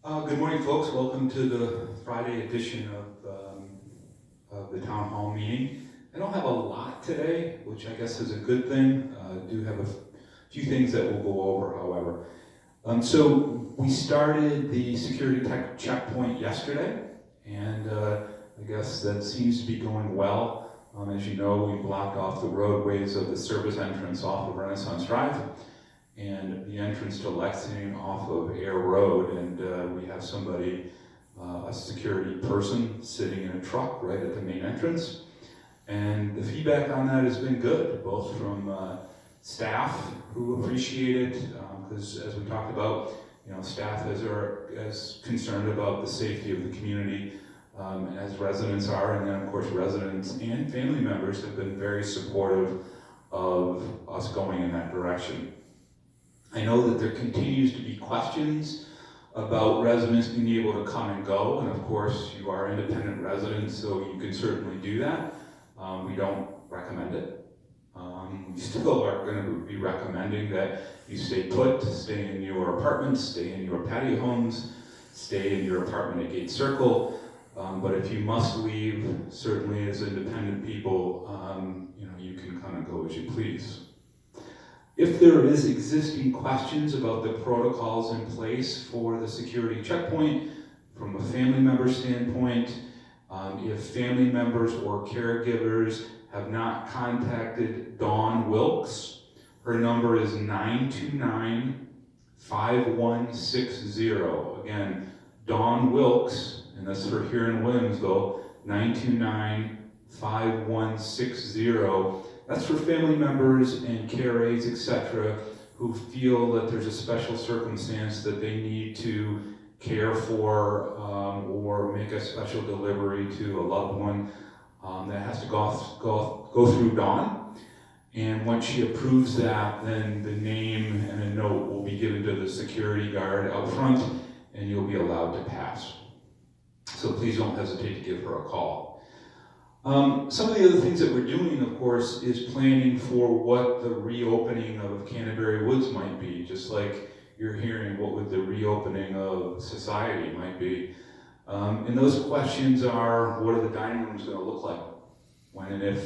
Good morning, folks. Welcome to the Friday edition of the town hall meeting. I don't have a lot today, which I guess is a good thing. I do have a few things that we'll go over, however. So we started the security tech checkpoint yesterday, and I guess that seems to be going well. As you know, we blocked off the roadways of the service entrance off of Renaissance Drive and the entrance to Lexington off of Air Road, and we have somebody, a security person, sitting in a truck right at the main entrance. And the feedback on that has been good, both from staff who appreciate it, because as we talked about, staff are as concerned about the safety of the community as residents are, and then of course residents and family members have been very supportive of us going in that direction. I know that there continues to be questions about residents being able to come and go, and of course you are independent residents, so you can certainly do that. We don't recommend it. We still are going to be recommending that you stay put, stay in your apartments, stay in your patio homes, stay in your apartment at Gate Circle, but if you must leave, certainly as independent people, you can come and go as you please. If there is existing questions about the protocols in place for the security checkpoint from a family member standpoint, if family members or caregivers have not contacted Dawn Wilkes, her number is 929-5160. Again, Dawn Wilkes, and that's for here in Williamsville, 929-5160. That's for family members and care aides, etc., who feel that there's a special circumstance that they need to care for or make a special delivery to a loved one that has to go through Dawn. And once she approves that, then the name and a note will be given to the security guard out front, and you'll be allowed to pass. So please don't hesitate to give her a call. Some of the other things that we're doing, of course, is planning for what the reopening of Canterbury Woods might be, just like you're hearing what would the reopening of society might be. And those questions are, what are the dining rooms going to look like when and if,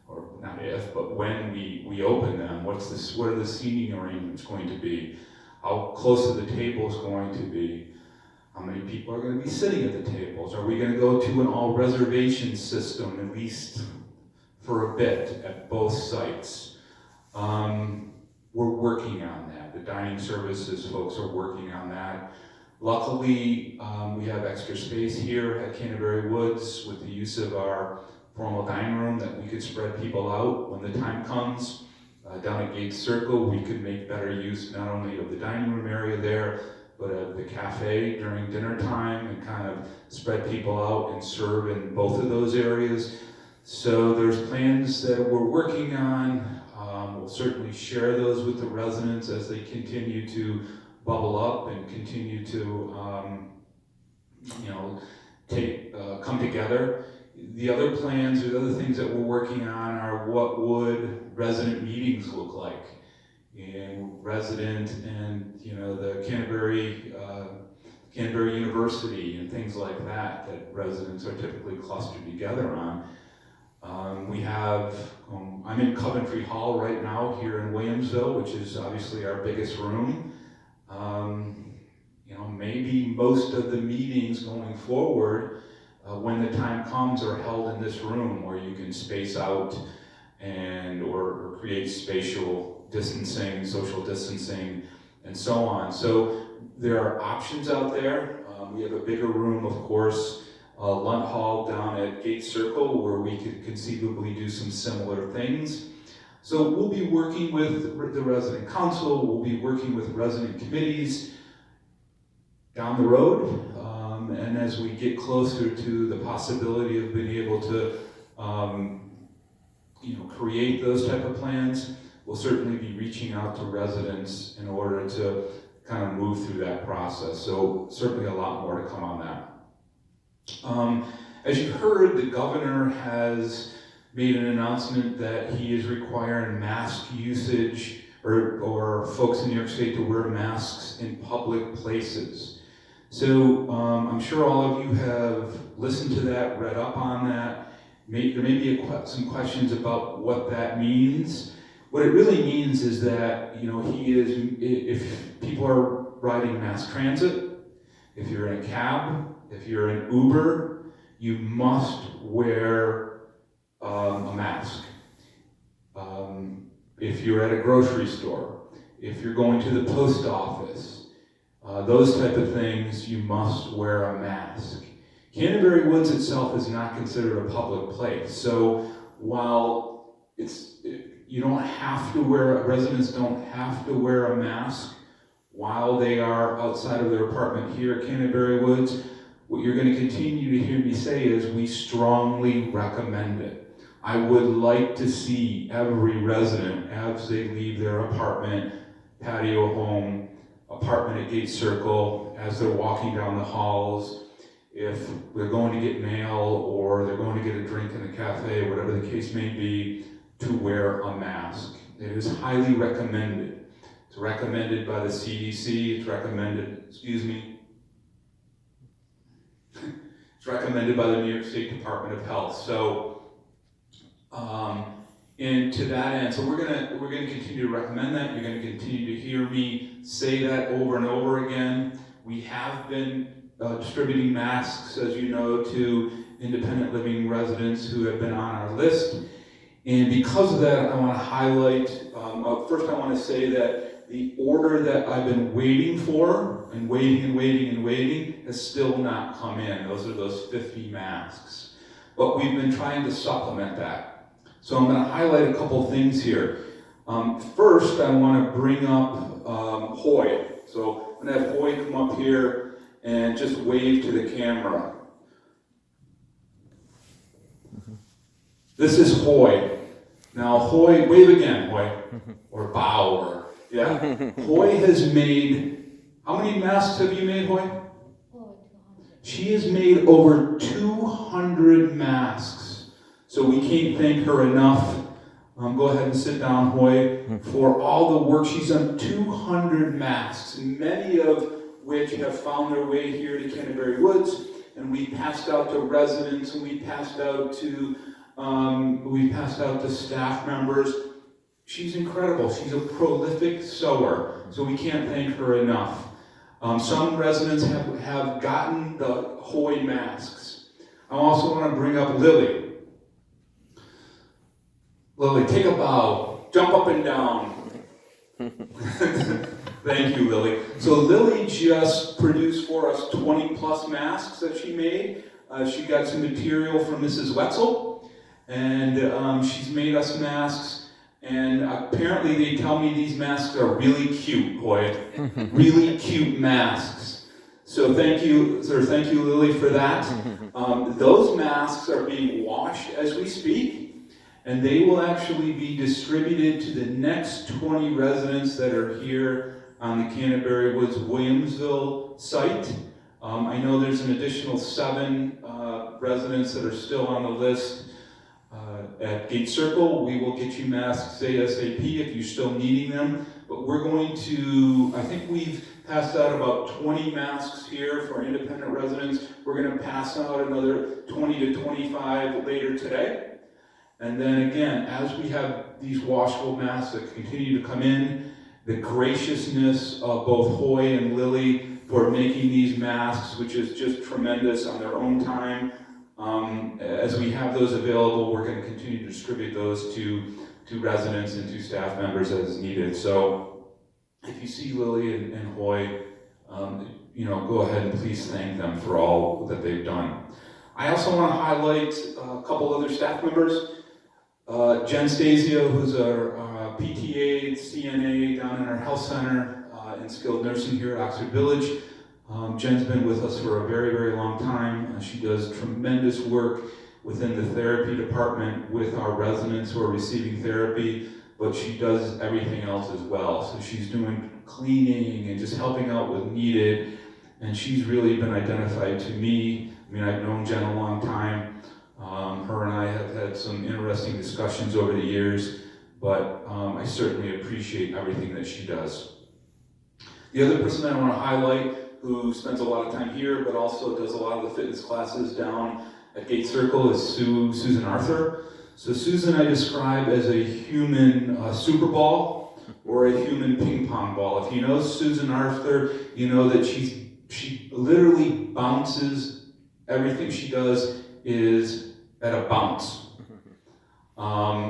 or not if, but when we open them? What are the seating arrangements going to be? How close are the tables going to be? How many people are going to be sitting at the tables? Are we going to go to an all-reservation system, at least for a bit, at both sites? We're working on that. The dining services folks are working on that. Luckily, we have extra space here at Canterbury Woods with the use of our formal dining room that we could spread people out when the time comes. Down at Gate Circle, we could make better use not only of the dining room area there, but at the cafe during dinner time, and kind of spread people out and serve in both of those areas. So there's plans that we're working on. We'll certainly share those with the residents as they continue to bubble up and continue to come together. The other plans or the other things that we're working on are what would resident meetings look like, and resident and the Canterbury University and things like that residents are typically clustered together on. We have, I'm in Coventry Hall right now here in Williamsville, which is obviously our biggest room. Maybe most of the meetings going forward, when the time comes, are held in this room where you can space out and or create spatial distancing, social distancing, and so on. So there are options out there. We have a bigger room, of course, Lunt Hall down at Gate Circle, where we could conceivably do some similar things. So we'll be working with the resident council, we'll be working with resident committees down the road, and as we get closer to the possibility of being able to create those type of plans, we'll certainly be reaching out to residents in order to kind of move through that process. So certainly a lot more to come on that. As you heard, the governor has made an announcement that he is requiring mask usage or folks in New York State to wear masks in public places. So I'm sure all of you have listened to that, read up on that. There may be some questions about what that means. What it really means is that, if people are riding mass transit, if you're in a cab, if you're in Uber, you must wear a mask. If you're at a grocery store, if you're going to the post office, those type of things, you must wear a mask. Canterbury Woods itself is not considered a public place, so while you don't have to wear, residents don't have to wear a mask while they are outside of their apartment here at Canterbury Woods, what you're going to continue to hear me say is we strongly recommend it. I would like to see every resident, as they leave their apartment, patio home, apartment at Gate Circle, as they're walking down the halls, if they're going to get mail or they're going to get a drink in a cafe, whatever the case may be, to wear a mask. It is highly recommended. It's recommended by the CDC, it's recommended by the New York State Department of Health. So, and to that end, so we're gonna continue to recommend that. You're gonna continue to hear me say that over and over again. We have been distributing masks, as you know, to independent living residents who have been on our list. And because of that, I want to highlight, first I want to say that the order that I've been waiting for, and waiting, has still not come in. Those are those 50 masks. But we've been trying to supplement that. So I'm going to highlight a couple things here. First, I want to bring up Hoy. So I'm going to have Hoy come up here and just wave to the camera. This is Hoy. Now Hoy, wave again, Hoy. Or bow, or, yeah. Hoy has made, how many masks have you made, Hoy? She has made over 200 masks. So we can't thank her enough. Go ahead and sit down, Hoy, for all the work. She's done 200 masks, many of which have found their way here to Canterbury Woods, and we passed out to residents, and we passed out to staff members. She's incredible. She's a prolific sewer, so we can't thank her enough. Some residents have gotten the Hoy masks. I also want to bring up Lily. Lily, take a bow. Jump up and down. Thank you, Lily. So Lily just produced for us 20 plus masks that she made. She got some material from Mrs. Wetzel, and she's made us masks. And apparently they tell me these masks are really cute, Hoy. Really cute masks. So thank you, sir. Thank you, Lily, for that. Those masks are being washed as we speak. And they will actually be distributed to the next 20 residents that are here on the Canterbury Woods Williamsville site. I know there's an additional 7 residents that are still on the list at Gate Circle. We will get you masks ASAP if you're still needing them. But we're going to, I think we've passed out about 20 masks here for independent residents. We're going to pass out another 20 to 25 later today. And then again, as we have these washable masks that continue to come in, the graciousness of both Hoy and Lily for making these masks, which is just tremendous on their own time. As we have those available, we're going to continue to distribute those to residents and to staff members as needed. So if you see Lily and Hoy, go ahead and please thank them for all that they've done. I also want to highlight a couple other staff members. Jen Stasio, who's our PTA, CNA down in our health center in skilled nursing here at Oxford Village. Jen's been with us for a very, very long time. She does tremendous work within the therapy department with our residents who are receiving therapy, but she does everything else as well. So she's doing cleaning and just helping out with needed, and she's really been identified to me. I mean, I've known Jen a long time. Her and I have had some interesting discussions over the years, but I certainly appreciate everything that she does. The other person I want to highlight, who spends a lot of time here, but also does a lot of the fitness classes down at Gate Circle, is Susan Arthur. So Susan I describe as a human Super Ball or a human ping pong ball. If you know Susan Arthur, you know that she literally bounces. Everything she does is at a bounce,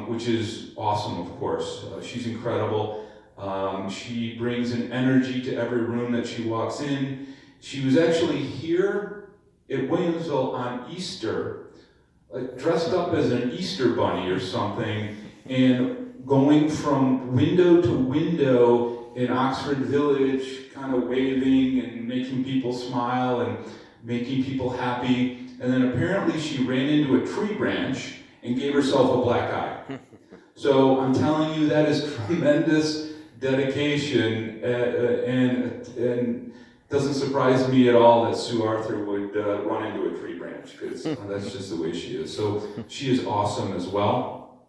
which is awesome, of course. She's incredible. She brings an energy to every room that she walks in. She was actually here at Williamsville on Easter, dressed up as an Easter bunny or something, and going from window to window in Oxford Village, kind of waving and making people smile and making people happy. And then apparently she ran into a tree branch and gave herself a black eye. So I'm telling you, that is tremendous dedication, and doesn't surprise me at all that Sue Arthur would run into a tree branch, because that's just the way she is. So she is awesome as well.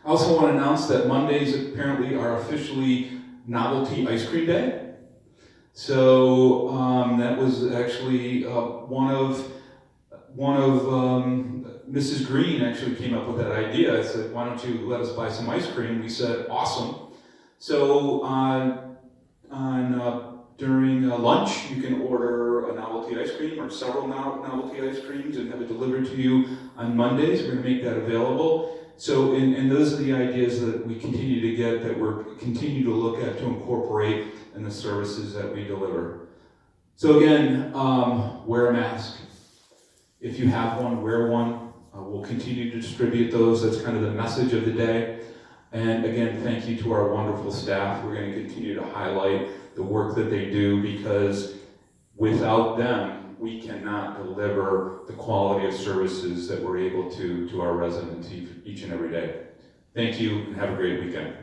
I also want to announce that Mondays apparently are officially Novelty Ice Cream Day. So that was actually one of Mrs. Green actually came up with that idea. I said, why don't you let us buy some ice cream? We said, awesome. So during lunch, you can order a novelty ice cream or several novelty ice creams and have it delivered to you on Mondays. We're going to make that available. So, and those are the ideas that we continue to get, that we're continue to look at to incorporate in the services that we deliver. So again, wear a mask. If you have one, wear one. We'll continue to distribute those. That's kind of the message of the day. And again, thank you to our wonderful staff. We're going to continue to highlight the work that they do, because without them, we cannot deliver the quality of services that we're able to our residents each and every day. Thank you, and have a great weekend.